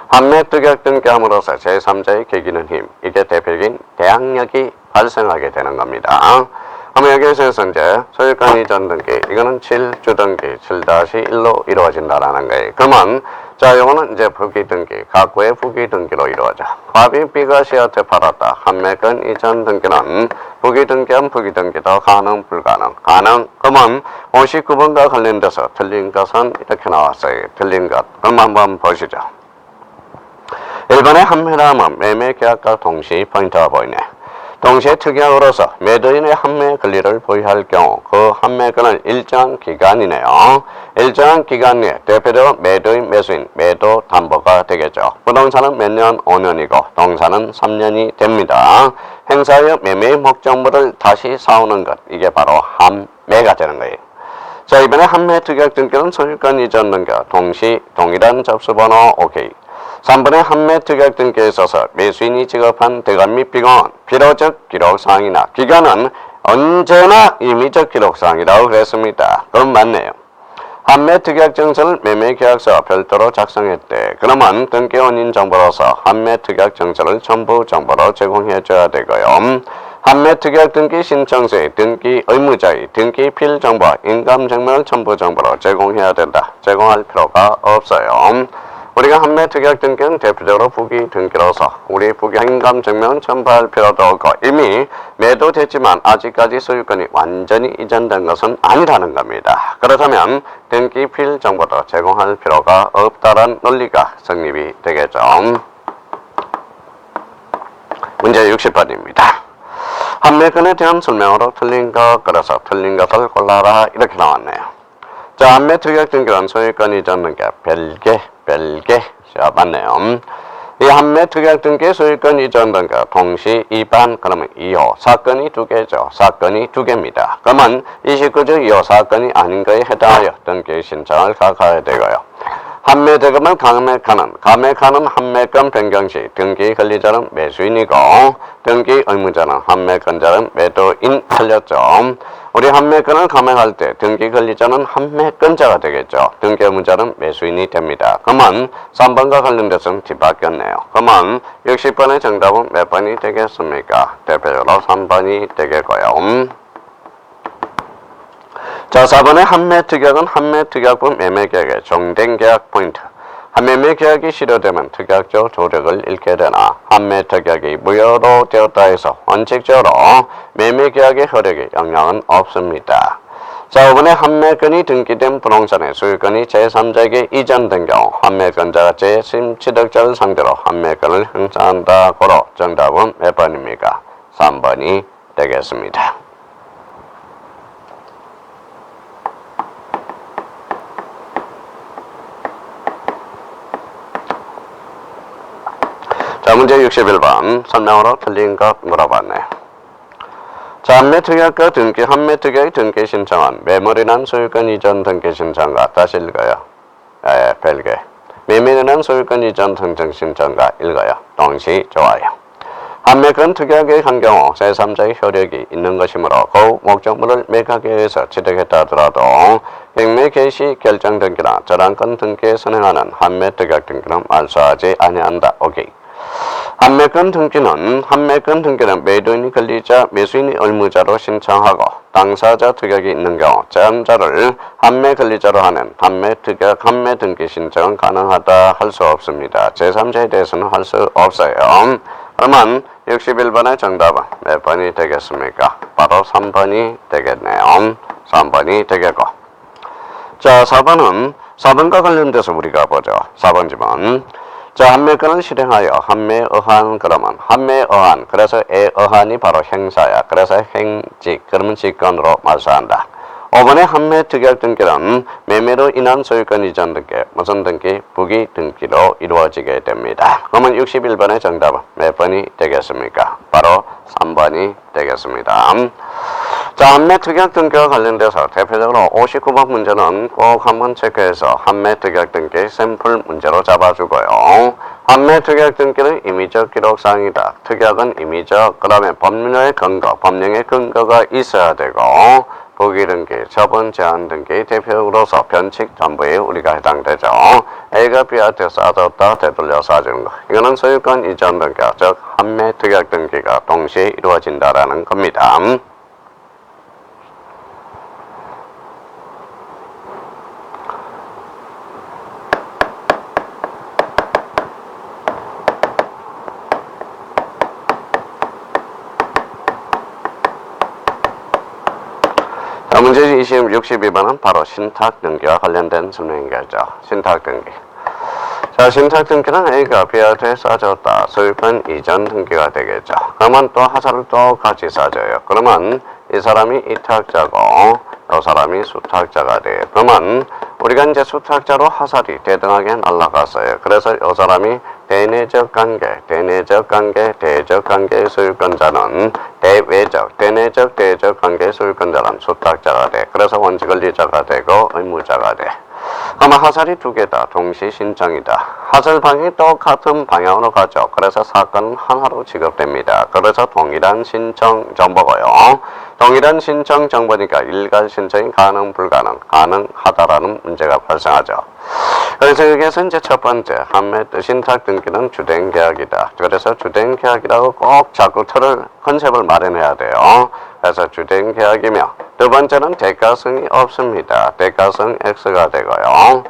한매 특약 등기함으로써 제3자의 개기는 힘. 이게 대표적인 대항력이 발생하게 되는 겁니다. 그럼 여기에서 이제 소유권 이전 등기, 이거는 7주 등기 7-1로 이루어진다라는 거예요. 그러면 자, 요거는 이제 부기 등기, 각구의 부기 등기로 이루어져. 갑이 B가 C한테 팔았다. 한매권 이전 등기는 부기 등기한 부기 등기도 가능 불가능. 가능. 그러면 59번과 관련돼서 틀린 것은 이렇게 나왔어요. 틀린 것. 그럼 한번 보시죠. 1번의 한매라면 매매 계약과 동시 포인트가 보이네. 동시에 특약으로서 매도인의 한매 권리를 보유할 경우 그 한매권은 일정한 기간이네요. 일정한 기간 내에 대표적으로 매도인, 매수인, 매도 담보가 되겠죠. 부동산은 몇 년? 5년이고 동산은 3년이 됩니다. 행사하여 매매의 목적물을 다시 사오는 것, 이게 바로 한매가 되는 거예요. 자, 이번에 한매 특약 등기는 소유권 이전 등기와 동시 동일한 접수번호 오케이. 3번의 한매 특약 등기에 있어서 매수인이 지급한 대감 및 비공은 필요적 기록사항이나 기간은 언제나 임의적 기록사항이라고 그랬습니다. 그럼 맞네요. 한매 특약 증서를 매매 계약서와 별도로 작성했대. 그러면 등기 원인 정보로서 한매 특약 증서를 첨부 정보로 제공해 줘야 되고요. 한매 특약 등기 신청서의 등기 의무자의 등기 필 정보와 인감 증명을 첨부 정보로 제공해야 된다. 제공할 필요가 없어요. 우리가 한매 특약 등기는 대표적으로 부기 등기로서 우리 부기 인감 증명은 첨부할 필요도 없고 이미 매도됐지만 아직까지 소유권이 완전히 이전된 것은 아니라는 겁니다. 그렇다면 등기 필 정보도 제공할 필요가 없다는 논리가 성립이 되겠죠. 문제 60번입니다. 한매권에 대한 설명으로 틀린 것, 그래서 틀린 것을 골라라 이렇게 나왔네요. 자, 한매 특약 등기란 소유권 이전 등기 별개. 자, 맞네요. 이 한매 특약 등기 소유권 이전 등기 동시 이반 그러면 2호 사건이 두 개죠. 사건이 두 개입니다. 그러면 29조 2호 사건이 아닌 거에 해당하여 등기 신청을 가야 되고요. 한매 대금을 감액하는 한매권 변경 시 등기 권리자는 매수인이고 등기 의무자는 한매권자는 매도인 틀렸죠. 우리 한매권을 감액할 때 등기 권리자는 한매권자가 되겠죠. 등기 의무자는 매수인이 됩니다. 그러면 3번과 관련돼서는 뒤바뀌었네요. 그러면 60번의 정답은 몇 번이 되겠습니까? 대표적으로 3번이 되겠고요. 자, 4번의 한매 특약은 한매 특약분 매매 계약의 종된 계약 포인트. 한매매 계약이 실효되면 특약적 조력을 잃게 되나 한매 특약이 무효로 되었다 해서 원칙적으로 매매 계약의 효력에 영향은 없습니다. 자, 5번의 한매권이 등기된 부동산의 소유권이 제3자에게 이전된 경우 한매권자가 제3취득자를 상대로 한매권을 행사한다. 고로 정답은 몇 번입니까? 3번이 되겠습니다. 자, 문제 61번 설명으로 틀린 것 물어봤네요. 자, 한매 특약과 등기, 한매 특약의 등기 신청은 매물이란 소유권 이전 등기 신청과 다시 읽어요. 별개. 매매인은 소유권 이전 등기 신청과 읽어요. 동시 좋아요. 한매권 특약의 한 경우 제3자의 효력이 있는 것이므로 그 목적물을 매각에 의해서 취득했다 하더라도 경매 개시 결정 등기나 저당권 등기에 선행하는 한매 특약 등기는 말소하지 아니한다. 오케이. 한매권 등기는 매도인이 권리자, 매수인이 의무자로 신청하고 당사자 특약이 있는 경우 제한자를 한매 권리자로 하는 한매 특약, 한매 등기 신청은 가능하다 할 수 없습니다. 제3자에 대해서는 할 수 없어요. 그러면 61번의 정답은 몇 번이 되겠습니까? 바로 3번이 되겠네요. 3번이 되겠고. 자, 4번과 관련돼서 우리가 보죠. 4번 지문. 자, 한매권을 실행하여 한매의한 그러면 한매의한 그래서 의한이 바로 행사야. 그래서 행직 그러면 직권으로 말소한다. 5번의 한매 특약 등기는 매매로 인한 소유권 이전 등기 무슨 등기? 부기 등기로 이루어지게 됩니다. 그러면 61번의 정답은 몇 번이 되겠습니까? 바로 3번이 되겠습니다. 자, 한매 특약 등기와 관련돼서 대표적으로 59번 문제는 꼭 한번 체크해서 한매 특약 등기 샘플 문제로 잡아주고요. 한매 특약 등기는 임의적 기록사항이다. 특약은 임의적, 그다음에 법률의 근거, 법령의 근거가 있어야 되고 부기 등기, 처분 제한 등기 대표로서 변칙 전부에 우리가 해당되죠. A가 B한테 싸졌다 되돌려 싸주는 거. 이거는 소유권 이전 등기, 즉 한매 특약 등기가 동시에 이루어진다라는 겁니다. 문제 62번은 바로 신탁 등기와 관련된 설명이겠죠. 신탁 등기. 자, 신탁 등기는 A가 B한테 싸졌다. 소유권 이전 등기가 되겠죠. 그러면 또 하사를 또 같이 싸져요. 그러면 이 사람이 이탁자고 이 사람이 수탁자가 돼요. 그러면 우리가 이제 수탁자로 하살이 대등하게 날라갔어요. 그래서 이 사람이 대내적 관계, 대내적 관계의 소유권자는 대외적, 대내적 관계의 소유권자는 수탁자가 돼. 그래서 원칙권리자가 되고 의무자가 돼. 그러면 하살이 두 개다. 동시 신청이다. 하살 방향이 똑같은 방향으로 가죠. 그래서 사건은 하나로 취급됩니다. 그래서 동일한 신청 정보고요. 동일한 신청 정보니까 일괄 신청이 가능, 불가능, 가능하다라는 문제가 발생하죠. 그래서 여기에서 이제 첫 번째, 한매 신탁 등기는 주된 계약이다. 그래서 주된 계약이라고 꼭 자꾸 컨셉을 마련해야 돼요. 그래서 주된 계약이며, 두 번째는 대가성이 없습니다. 대가성 X가 되고요.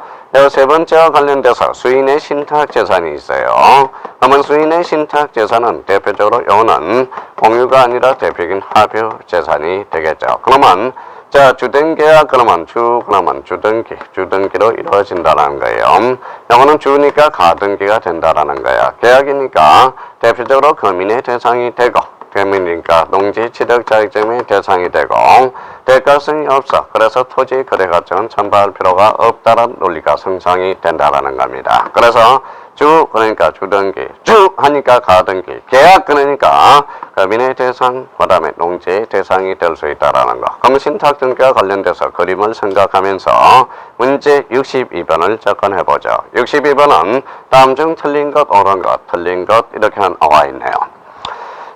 세 번째와 관련돼서 수인의 신탁 재산이 있어요. 그러면 수인의 신탁 재산은 대표적으로 요는 공유가 아니라 대표적인 합유 재산이 되겠죠. 그러면 자, 주된 계약 그러면 주등기로 이루어진다는 거예요. 요거는 주니까 가등기가 된다라는 거야. 계약이니까 대표적으로 금인의 대상이 되고, 금이니까 농지 취득 자격증의 대상이 되고, 대가성이 없어. 그래서 토지 거래 과정은 첨부할 필요가 없다는 논리가 성상이 된다라는 겁니다. 그래서 그러니까 주등기, 하니까 가등기, 계약 그러니까 금인의 대상, 그 다음에 농지의 대상이 될 수 있다라는 거. 그럼 신탁 등기와 관련돼서 그림을 생각하면서 문제 62번을 접근해보죠. 62번은 다음 중 틀린 것, 옳은 것, 틀린 것 이렇게 나와 있네요.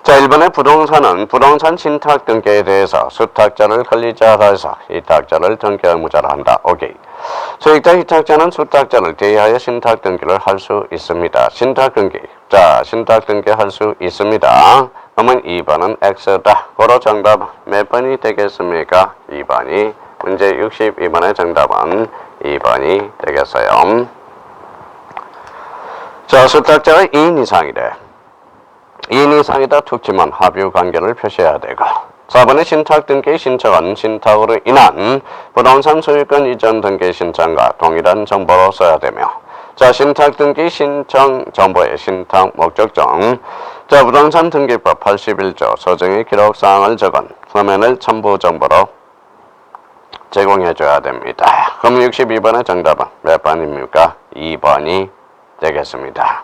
자, 1번의 부동산은 부동산 신탁 등기에 대해서 수탁자를 권리자로 해서 이탁자를 등기 의무자로 한다. 오케이. 소액자 이탁자는 수탁자를 대하여 신탁 등기를 할 수 있습니다. 신탁 등기. 자, 신탁 등기 할 수 있습니다. 그러면 2번은 X다. 고로 정답 몇 번이 되겠습니까? 2번이. 문제 62번의 정답은 2번이 되겠어요. 자, 수탁자가 2인 이상이래. 2인 이상이다 툭치면 합유 관계를 표시해야 되고, 4번의 신탁 등기 신청은 신탁으로 인한 부동산 소유권 이전 등기 신청과 동일한 정보로 써야 되며, 자, 신탁 등기 신청 정보의 신탁 목적정, 자, 부동산 등기법 81조 서정의 기록 사항을 적은 서면을 첨부 정보로 제공해 줘야 됩니다. 그럼 62번의 정답은 몇 번입니까? 2번이 되겠습니다.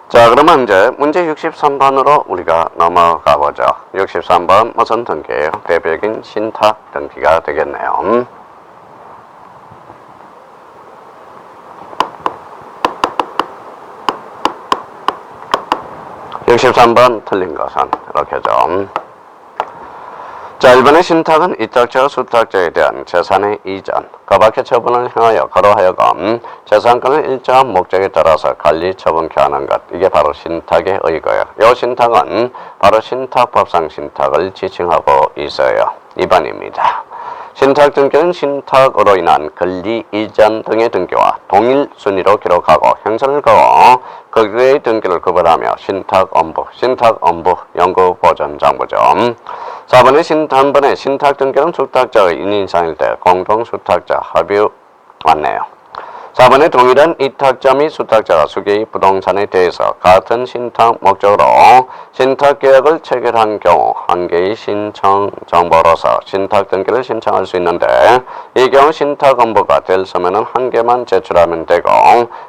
자, 그러면 이제 문제 63번으로 우리가 넘어가 보죠. 63번 무슨 등기예요? 대표적인 신탁 등기가 되겠네요. 63번 틀린 것은 이렇게죠. 자, 1번의 신탁은 이탁자와 수탁자에 대한 재산의 이전, 그 밖의 처분을 향하여 거로하여금 재산권을 일정한 목적에 따라서 관리 처분케 하는 것, 이게 바로 신탁의 의거예요. 이 신탁은 바로 신탁법상 신탁을 지칭하고 있어요. 2번입니다. 신탁 등기는 신탁으로 인한 권리 이전 등의 등기와 동일 순위로 기록하고 형선을 그어 그의 등기를 구분하며 신탁 엄부 연구 보전 장부죠. 4번의 신탁 등기는 수탁자의 인인상일 때 공동 수탁자 합의 맞네요. 4번의 동일한 이탁자 및 수탁자가 수개의 부동산에 대해서 같은 신탁 목적으로 신탁계약을 체결한 경우 한 개의 신청 정보로서 신탁 등기를 신청할 수 있는데, 이 경우 신탁 엄부가 될 서면은 한 개만 제출하면 되고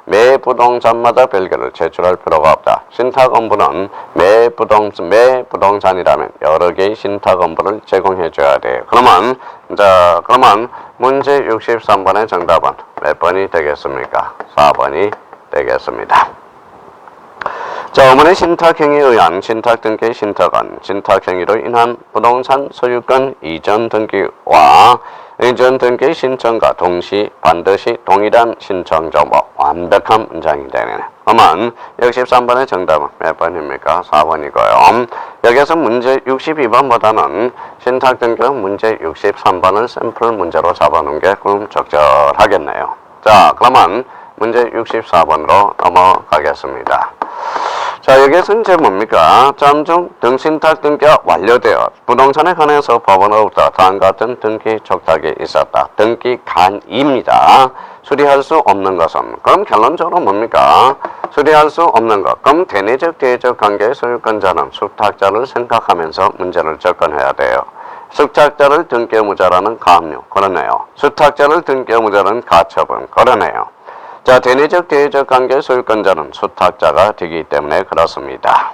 매 부동산마다 별개를 제출할 필요가 없다. 신탁 엄부는 매 부동산이라면 여러 개의 신탁 엄부를 제공해 줘야 돼요. 그러면 문제 63번의 정답은 몇 번이 되겠습니까? 4번이 되겠습니다. 자, 어머니 신탁행위에 의한 신탁등기 신탁은 신탁행위로 인한 부동산 소유권 이전 등기와 이전 등기 신청과 반드시 동일한 신청 정보, 완벽한 문장이 되네요. 그러면 63번의 정답은 몇 번입니까? 4번이고요. 여기서 문제 62번보다는 신탁 등기는 문제 63번을 샘플 문제로 잡아놓은 게 그럼 적절하겠네요. 자, 그러면 문제 64번으로 넘어가겠습니다. 자, 여기에서 이제 뭡니까? 잠중 등신탁 등기가 완료되어 부동산에 관해서 법원으로부터 다음과 같은 등기 촉탁이 있었다. 등기 간입니다. 수리할 수 없는 것은 그럼 결론적으로 뭡니까? 수리할 수 없는 것. 그럼 대내적 대외적 관계의 소유권자는 수탁자를 생각하면서 문제를 접근해야 돼요. 수탁자를 등기 의무자라는 가압류 그러네요. 수탁자를 등기 의무자라는 가처분 그러네요. 자, 대내적 대외적 관계의 소유권자는 수탁자가 되기 때문에 그렇습니다.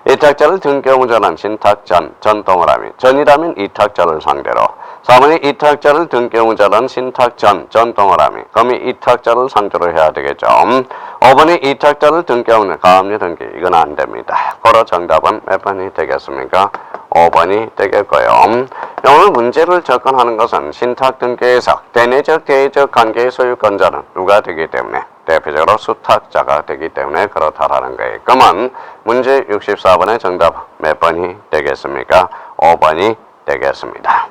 이탁자를 등기 의무자는 신탁전, 전동어라미, 전이라면 이탁자를 상대로 4번이 이탁자를 등기 의무자는 신탁전, 전동어라미, 그럼 이탁자를 상대로 해야 되겠죠. 5번이 이탁자를 등기 의무자, 가압류 등기, 이건 안 됩니다. 그러 정답은 몇 번이 되겠습니까? 5번이 되겠고요. 오늘 문제를 접근하는 것은 신탁 등기에서 대내적 대외적 관계의 소유권자는 누가 되기 때문에 대표적으로 수탁자가 되기 때문에 그렇다라는 거예요. 그러면 문제 64번의 정답 몇 번이 되겠습니까? 5번이 되겠습니다.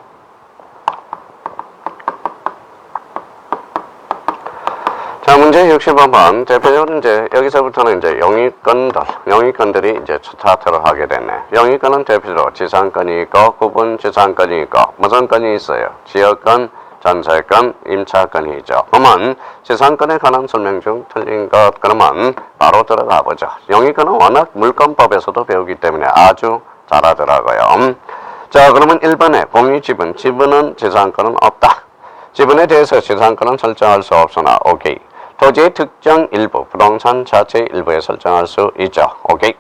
자, 문제 65번. 대표적으로 이제 여기서부터는 이제 영위권들이 이제 스타트를 하게 됐네. 영위권은 대표적으로 지상권이 있고, 구분 지상권이 있고, 무슨 건이 있어요? 지역권, 전세권, 임차권이 있죠. 그러면 지상권에 관한 설명 중 틀린 것, 그러면 바로 들어가 보죠. 영위권은 워낙 물권법에서도 배우기 때문에 아주 잘하더라고요. 자, 그러면 1번에 공유지분, 지분은 지상권은 없다. 지분에 대해서 지상권은 설정할 수 없으나 오케이. 토지의 특정 일부, 부동산 자체 일부에 설정할 수 있죠. 오케이.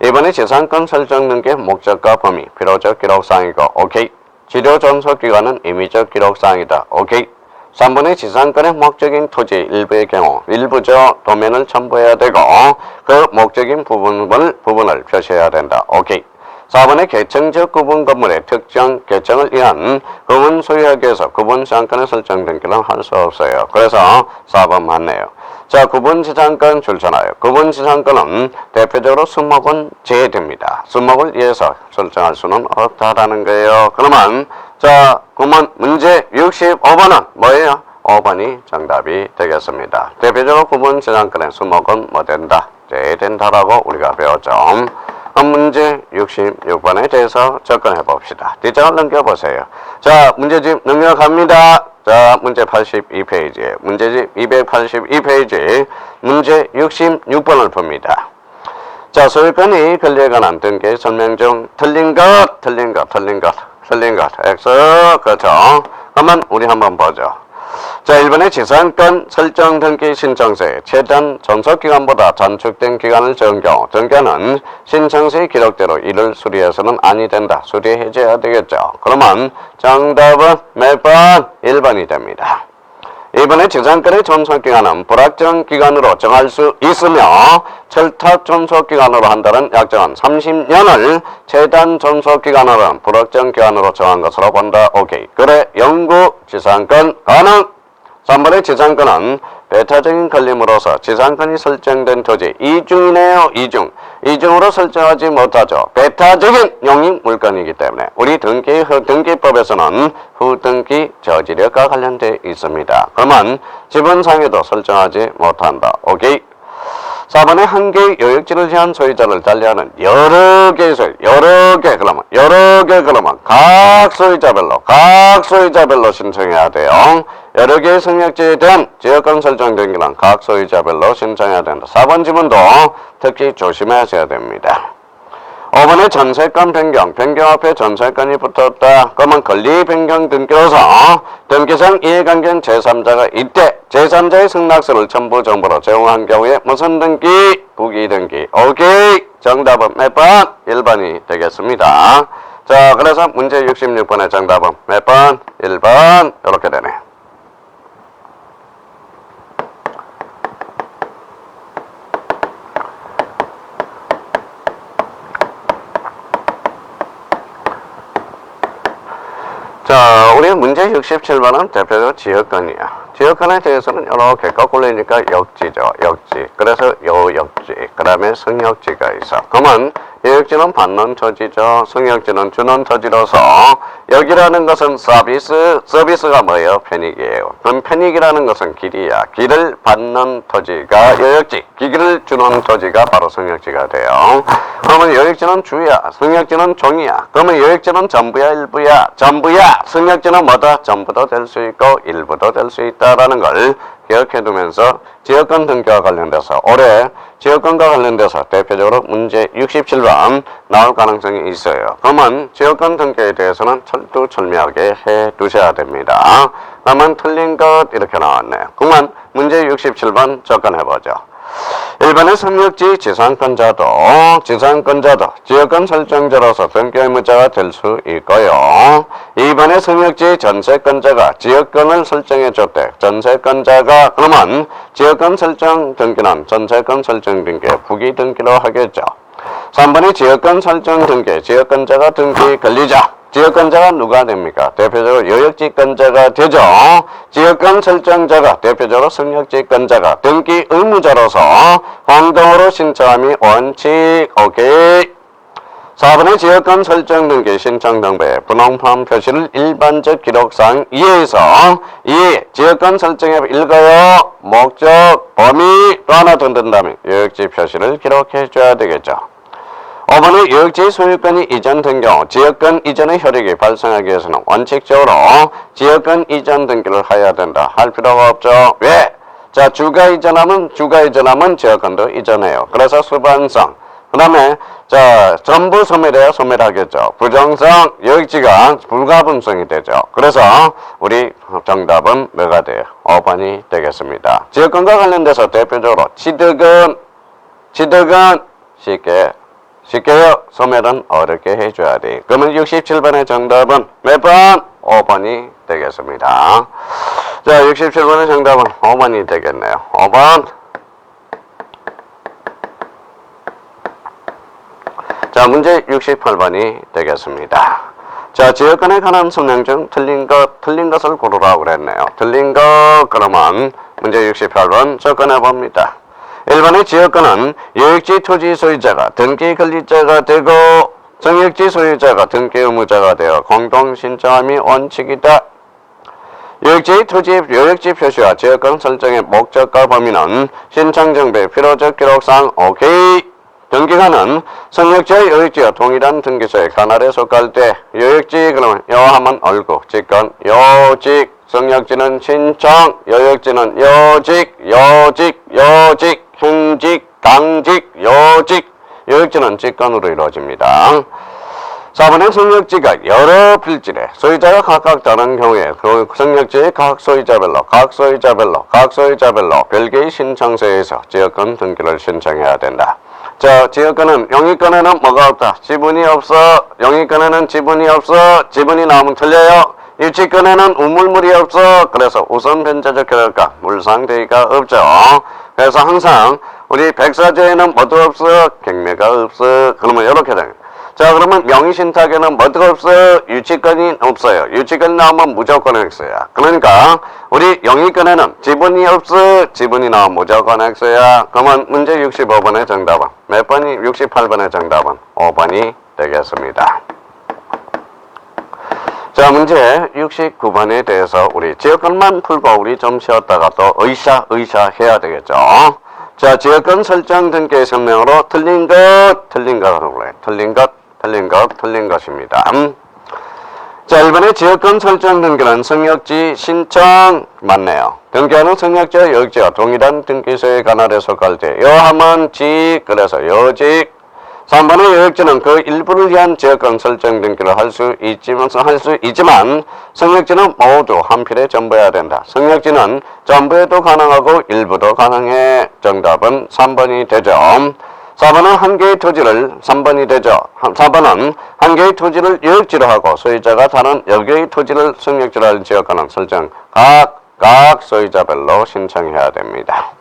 2번에 지상권 설정 등기의 목적과 범위, 필요적 기록사항이고 오케이. 지료 존속기간은 임의적 기록사항이다. 오케이. 3번의 지상권의 목적인 토지 일부의 경우 일부죠. 도면을 첨부해야 되고 그 목적인 부분을 표시해야 된다. 오케이. 4번의 계층적 구분 건물의 특정 계층을 위한 구분 소유하기 위해서 구분 지상권의 설정 등기는 할 수 없어요. 그래서 4번 맞네요. 자, 구분 지상권 출전하여 구분 지상권은 대표적으로 수목은 제외됩니다. 수목을 위해서 설정할 수는 없다라는 거예요. 그러면 자, 그러면 문제 65번은 뭐예요? 5번이 정답이 되겠습니다. 대표적으로 구분 지상권의 수목은 뭐 된다? 제외된다라고 우리가 배웠죠. 문제 66번에 대해서 접근해 봅시다. 뒷장을 넘겨보세요. 자, 문제집 능력합니다. 자, 문제 82페이지, 문제집 282페이지, 문제 66번을 봅니다. 자, 소유권이 권리에 관한 등기 설명 중 틀린 것, X, 그렇죠. 그러면 우리 한번 보죠. 자, 1번의 지상권 설정 등기 신청서에 최단 존속기간보다 단축된 기간을 정한 경우 등기는 신청서의 기록대로 이를 수리해서는 아니 된다. 수리 해제해야 되겠죠. 그러면 정답은 몇 번? 1번이 됩니다. 2번의 지상권의 존속기간은 불확정 기간으로 정할 수 있으며 철탑 존속기간으로 한다는 약정은 30년을 최단 존속기간으로는 불확정 기간으로 정한 것으로 본다. 오케이. 그래, 영구 지상권 가능. 3번의 지상권은 배타적인 권리물로서 지상권이 설정된 토지 이중이네요. 이중으로 설정하지 못하죠. 배타적인 용익 물건이기 때문에 우리 등기법에서는 후등기 저지력과 관련되어 있습니다. 그러면 지분상에도 설정하지 못한다. 오케이. 4번에 한 개의 요역지를 제한 소유자를 달리하는 여러 개 그러면 각 소유자별로 신청해야 돼요. 여러 개의 승역지에 대한 지역권 설정 등기는 각 소유자별로 신청해야 된다. 4번 지분도 특히 조심하셔야 됩니다. 5번의 전세권 변경 앞에 전세권이 붙었다. 그러면 권리 변경 등기로서 등기상 이해관계인 제3자가 이때 제3자의 승낙서를 첨부 정보로 제공한 경우에 무슨 등기? 부기 등기. 오케이. 정답은 몇 번? 1번이 되겠습니다. 자, 그래서 문제 66번의 정답은 몇 번? 1번. 이렇게 되네. 자, 우리 문제 67번은 대표적으로 지역권이야. 지역권에 대해서는 이렇게 거꾸로니까 역지죠. 역지. 그래서 요역지. 그 다음에 승역지가 있어. 그러면 여역지는 받는 토지죠. 승역지는 주는 토지로서 여기라는 것은 서비스가 뭐예요? 편익이에요. 그럼 편익이라는 것은 길이야. 길을 받는 토지가 여역지, 길을 주는 토지가 바로 승역지가 돼요. 그러면 여역지는 주야, 승역지는 종이야. 그러면 여역지는 전부야, 일부야? 전부야. 승역지는 뭐다? 전부도 될 수 있고 일부도 될 수 있다라는 걸 기억해두면서 지역권 등기와 관련돼서 올해 지역권과 관련돼서 대표적으로 문제 67번 나올 가능성이 있어요. 그러면 지역권 등기에 대해서는 철두철미하게 해두셔야 됩니다. 그러면 틀린 것 이렇게 나왔네요. 그러면 문제 67번 접근해보죠. 1번의 승역지 지상권자도 지역권 설정자로서 등기 의무자가 될 수 있고요. 2번의 승역지 전세권자가 지역권을 설정해줬대. 전세권자가 그러면 지역권 설정 등기는 전세권 설정 등기에 부기 등기로 하겠죠. 3번의 지역권 설정 등기, 지역권자가 등기 권리자. 지역권자가 누가 됩니까? 대표적으로 여역지권자가 되죠. 지역권 설정자가 대표적으로 승역지권자가 등기 의무자로서 공동으로 신청함이 원칙. 오케이. 4번의 지역권 설정 등기 신청 등본에 분홍판 표시를 일반적 기록상 이해해서 지역권 설정에 읽어요. 목적, 범위 또 하나 더 든다면 여역지 표시를 기록해 줘야 되겠죠. 5번의 여역지 소유권이 이전된 경우 지역권 이전의 효력이 발생하기 위해서는 원칙적으로 지역권 이전 등기를 해야 된다. 할 필요가 없죠. 왜? 자, 주가 이전하면 지역권도 이전해요. 그래서 수반성. 그 다음에 자, 전부 소멸해야 소멸하겠죠. 부정성, 여역지가 불가분성이 되죠. 그래서 우리 정답은 뭐가 돼요? 5번이 되겠습니다. 지역권과 관련돼서 대표적으로 취득은 쉽게요. 소멸은 어렵게 해줘야 돼. 그러면 67번의 정답은 몇 번? 5번이 되겠습니다. 자, 67번의 정답은 5번이 되겠네요. 5번. 자, 문제 68번이 되겠습니다. 자, 지역권에 관한 설명 중 틀린 것을 고르라고 그랬네요. 틀린 것, 그러면 문제 68번 접근해봅니다. 1번의 지역권은 여역지 토지 소유자가 등기 권리자가 되고 승역지 소유자가 등기 의무자가 되어 공동 신청함이 원칙이다. 여역지 표시와 지역권 설정의 목적과 범위는 신청 정보의 필요적 기록상 오케이. 등기관은 승역지와 여역지와 동일한 등기소의 관할에 속할 때 여역지 그러면 여하면 얼구 직권 요직 승역지는 신청 여역지는 요직 행직, 강직, 요직, 여역지는 직권으로 이루어집니다. 4번의 승역지가 여러 필지래 소유자가 각각 다른 경우에 그 승역지의 각 소유자별로 별개의 신청서에서 지역권 등기를 신청해야 된다. 자, 지역권은 영위권에는 뭐가 없다? 지분이 없어. 영위권에는 지분이 없어. 지분이 나오면 틀려요. 유치권에는 우물물이 없어. 그래서 우선 변제적 효력과 물상대의가 없죠. 그래서 항상 우리 백사제에는 뭐도 없어? 경매가 없어. 그러면 이렇게 돼요. 자, 그러면 명의신탁에는 뭐도 없어? 유치권이 없어요. 유치권이 나오면 무조건 X야. 그러니까 우리 영위권에는 지분이 없어. 지분이 나오면 무조건 X야. 그러면 문제 65번의 정답은 몇 번이? 68번의 정답은 5번이 되겠습니다. 자, 문제 69번에 대해서 우리 지역권만 풀고 우리 좀 쉬었다가 또 의샤 해야 되겠죠. 자, 지역권 설정 등기 설명으로 틀린 것입니다. 자, 1번의 지역권 설정 등기는 승역지 신청 맞네요. 등기하는 승역지와 여역지와 동일한 등기소의 관할에 속할 때 여하면 직, 그래서 여직. 3번의 여역지는 그 일부를 위한 지역권 설정 등기를 할 수 있지만 승역지는 모두 한 필에 전부해야 된다. 승역지는 전부에도 가능하고 일부도 가능해. 정답은 3번이 되죠. 4번은 한 개의 토지를 3번이 되죠. 4번은 한 개의 토지를 여역지로 하고 소유자가 다른 여러 개의 토지를 승역지로 할 지역권은 설정 각 소유자별로 신청해야 됩니다.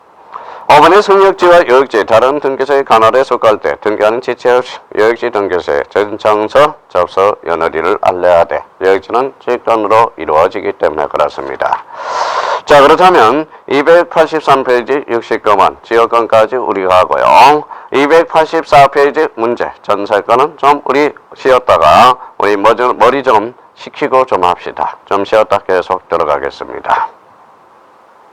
5번의 승역지와 여역지 다른 등기소의 관할에 속할 때 등기하는 지체 없이 여역지 등기소에 전청서, 접수, 연월일을 알려야 돼. 여역지는 직권으로 이루어지기 때문에 그렇습니다. 자, 그렇다면 283페이지 69번 지역권까지 우리가 하고요. 284페이지 문제. 전세권은 좀 우리 쉬었다가 우리 머리 좀 식히고 좀 합시다. 좀 쉬었다 계속 들어가겠습니다.